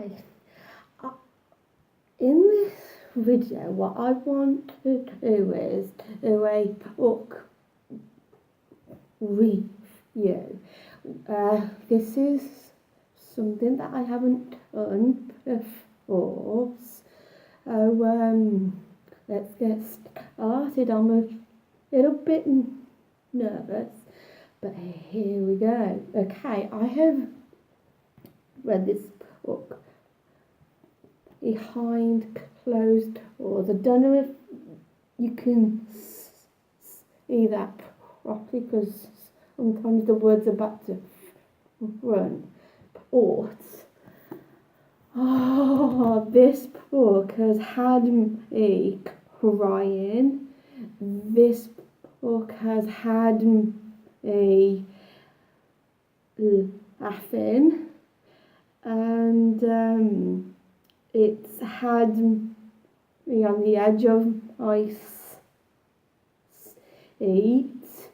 Hi. Uh, In this video, what I want to do is do a book review. This is something that I haven't done before. So let's get started. I'm a little bit nervous, but here we go. Okay, I have read this book behind closed doors. I don't know if you can see that properly because sometimes the words are about to run. But this book has had me crying. This book has had me laughing, and it's had me on the edge of my seat. It's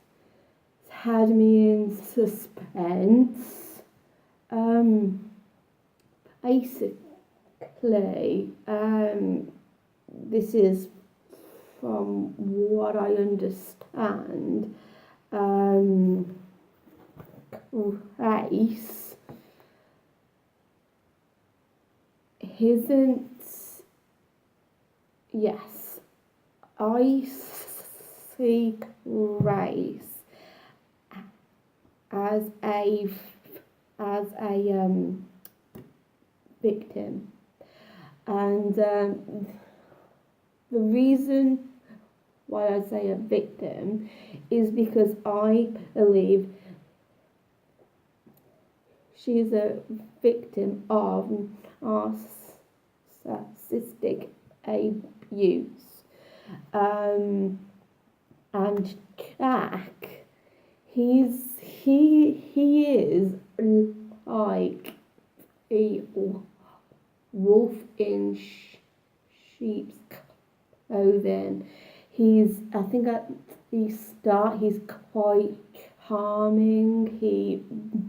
had me in suspense. Basically, this is from what I understand. Race isn't. Yes, I see race as a victim, and the reason why I say a victim is because I believe she's a victim of narcissistic abuse. And Jack, he is like a wolf in sheep's clothing. I think at the start, he's quite harming. He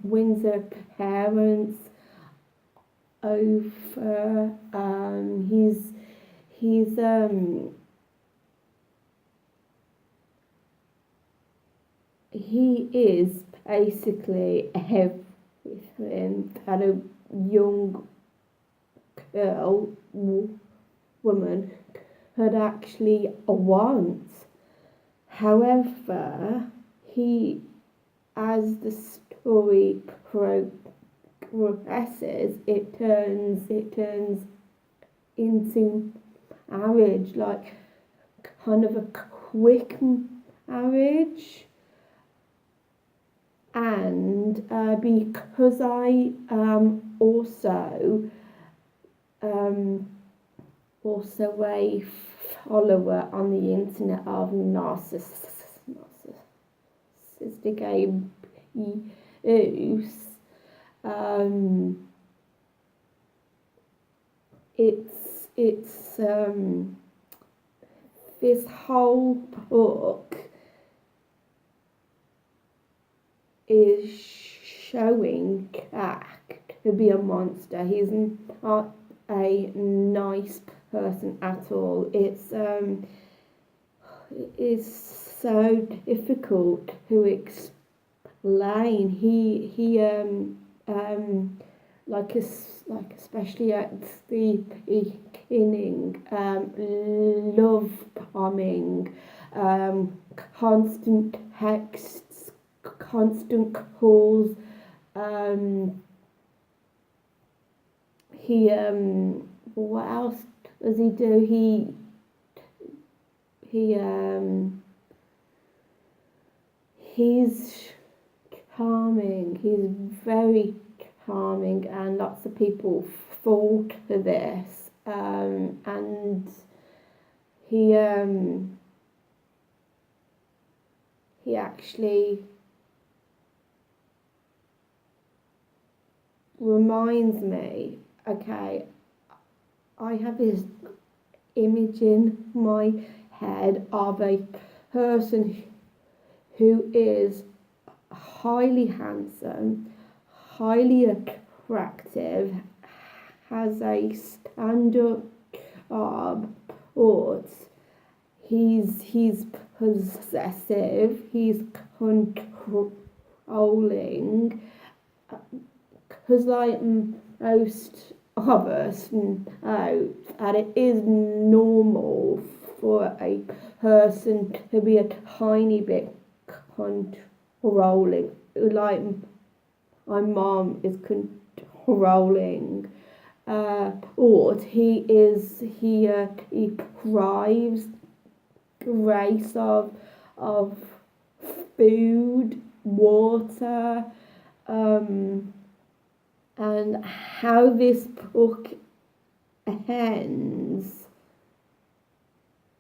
wins her parents over. He is basically everything that a young girl, woman, could actually want. However, as the story progresses, it turns into marriage, like kind of a quick marriage. And because I also a follower on the internet of narcissistic abuse, it's this whole book is showing Jack to be a monster. He's not a nice person at all. It's so difficult to explain. He like especially at the beginning, love bombing, constant texts, constant calls. What else does he do? He's charming. He's very charming, and lots of people fall for this. And he actually reminds me, okay, I have this image in my head of a person who is highly handsome, highly attractive, has a stand-up art. He's possessive. He's controlling. Because like most of us know that it is normal for a person to be a tiny bit controlling. Like my mom is controlling. Or he thrives grace of food, water, and how this book ends.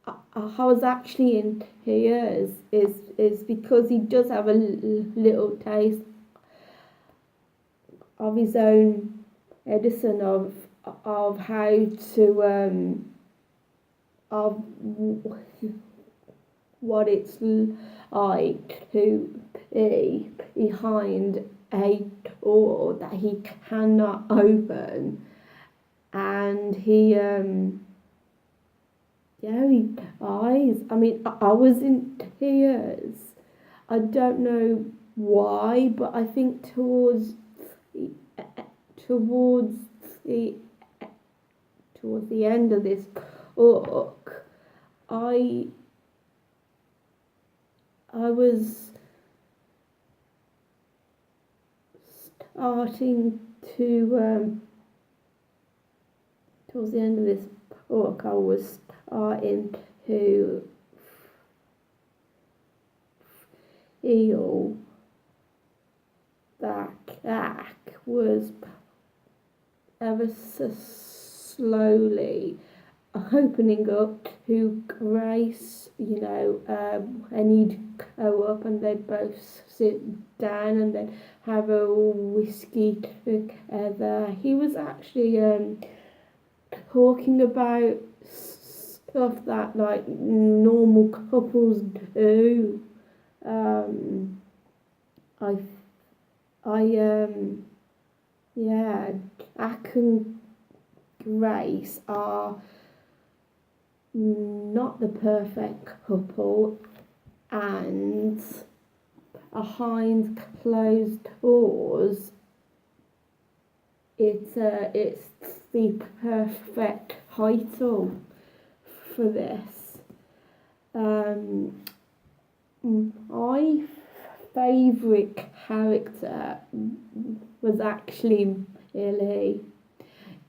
I was actually in tears is because he does have a little taste of his own Edison of how to of what it's like to be behind a door that he cannot open, and he eyes. I mean, I was in tears. I don't know why, but I think towards the towards the end of this book, I was starting to towards the end of this book, I was starting to feel that Jack was ever so slowly opening up to Grace, and he'd go up and they'd both sit down and they'd have a whiskey together. He was actually talking about stuff that like normal couples do. Jack and Grace are not the perfect couple, and behind closed doors, it's the perfect title for this. My favourite character was actually Millie.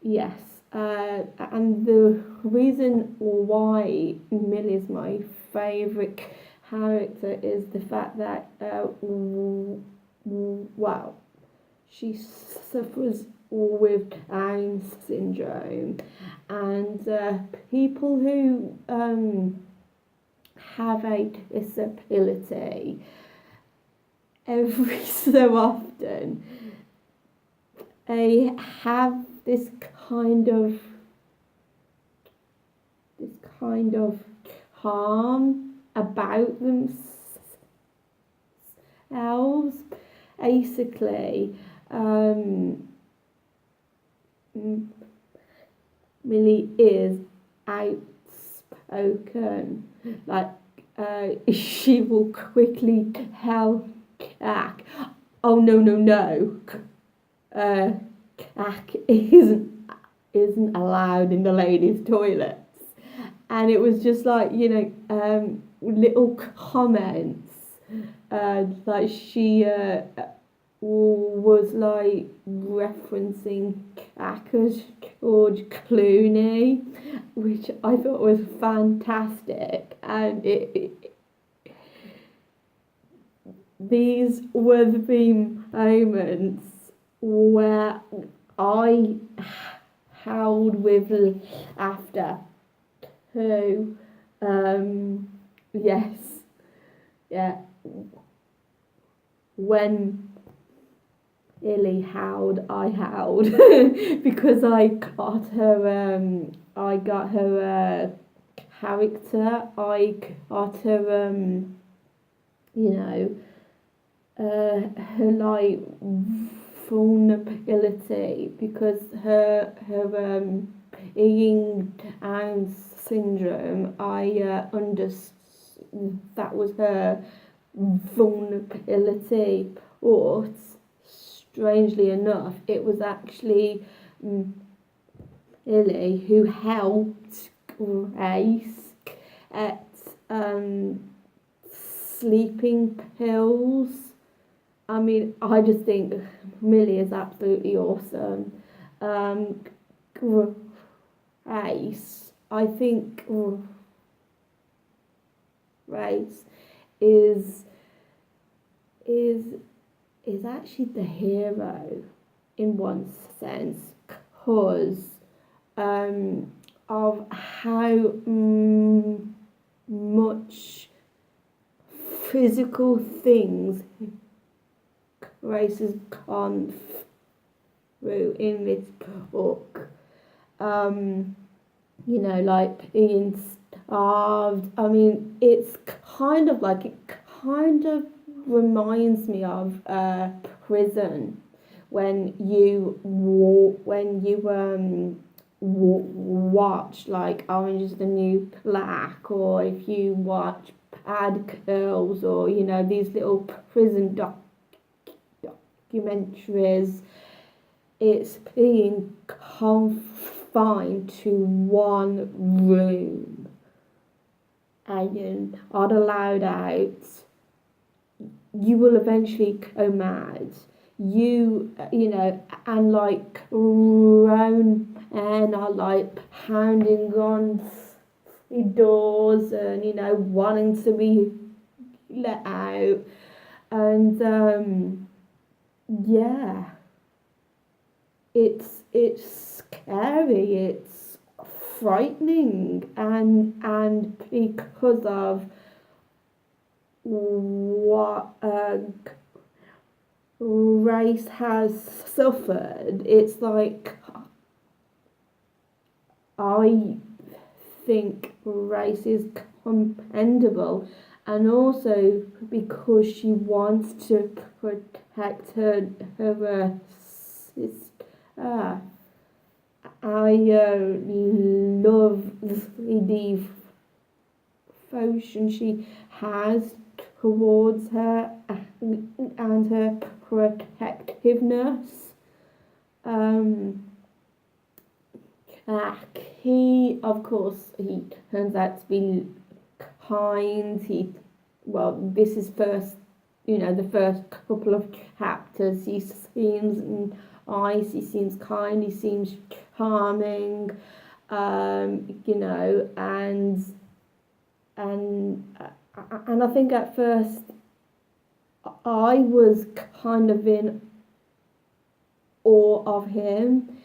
Yes, and the reason why Millie is my favourite character is the fact that, she suffers with Down syndrome, and people who have a disability, every so often they have this kind of harm about themselves. Basically, Millie is outspoken. Like, she will quickly tell Jack, "Oh no, Jack isn't allowed in the ladies' toilets," and it was just like little comments, like she was like referencing Jack as George Clooney, which I thought was fantastic, and these were the moments where I howled with laughter. Who, yes, yeah. When Illy howled, I howled because I got her character. I got her her like vulnerability because her Yin and syndrome. I understood that was her vulnerability, but strangely enough, it was actually Lily who helped Grace at sleeping pills. I mean, I just think Millie is absolutely awesome. Um, Grace, I think Grace is is is actually the hero in one sense because of how much physical things Grace has gone through in this book. Like being starved. I mean, it's kind of like it kind of reminds me of prison when you watch like Orange is the New Black, or if you watch Bad Girls, or these little prison documentaries. It's being confined to one room and you're not allowed out. You will eventually go mad. And like Rowan and are like pounding on the doors and wanting to be let out, and yeah, it's scary, it's frightening, and because of what race has suffered, it's like I think race is commendable, and also because she wants to protect her sister. I love the devotion she has towards her and her protectiveness. He, of course, he turns out to be kind. This is the first couple of chapters. He seems nice. He seems kind. He seems charming. And I think at first I was kind of in awe of him.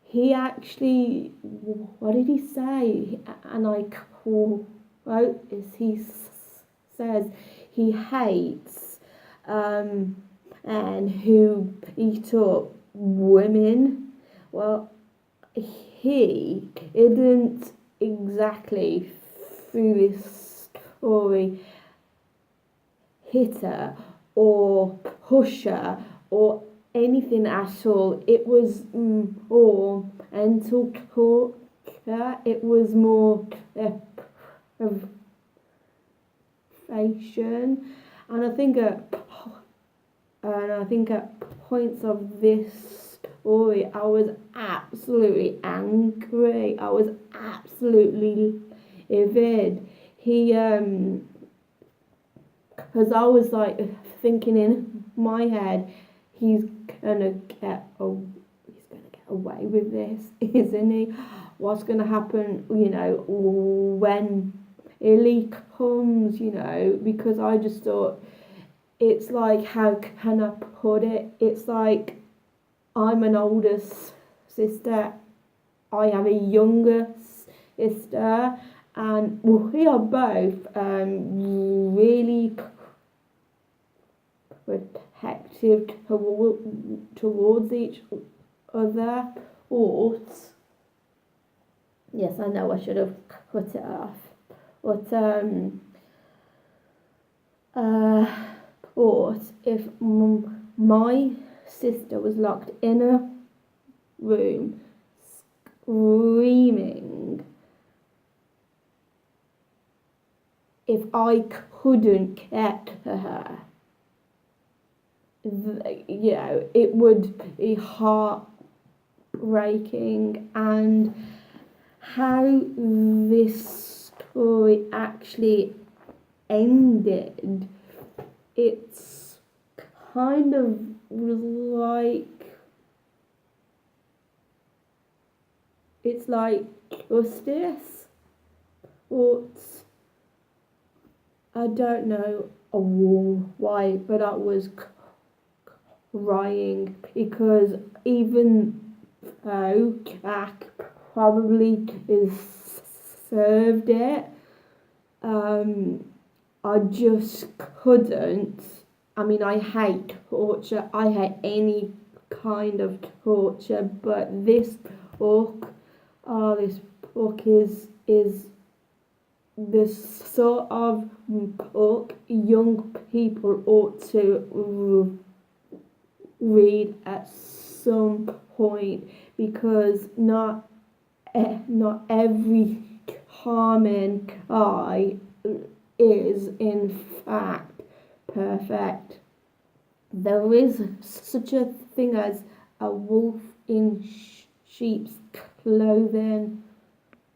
He actually, what did he say? And I quote, he says he hates and who beat up women. Well, he didn't exactly through this story hit her or push her or anything at all. It was more mental torture. It was more deprivation, and I think at points of this story, I was absolutely angry. I was absolutely livid. Because I was like thinking in my head, he's gonna get away with this, isn't he? What's gonna happen, when Illy comes, because I just thought, it's like, how can I put it? It's like, I'm an older sister, I have a younger sister, and we are both really protective towards each other. Or, yes, I know I should have cut it off, but or if my sister was locked in a room, screaming if I couldn't get to her. It would be heartbreaking, and how this story actually ended, it's kind of like justice, but I don't know why, but I was crying because even though Jack probably is served it, I just couldn't. I mean, I hate torture. I hate any kind of torture, but this book, this book is the sort of book young people ought to read at some point, because not every Harmon guy is in fact perfect. There is such a thing as a wolf in sheep's clothing.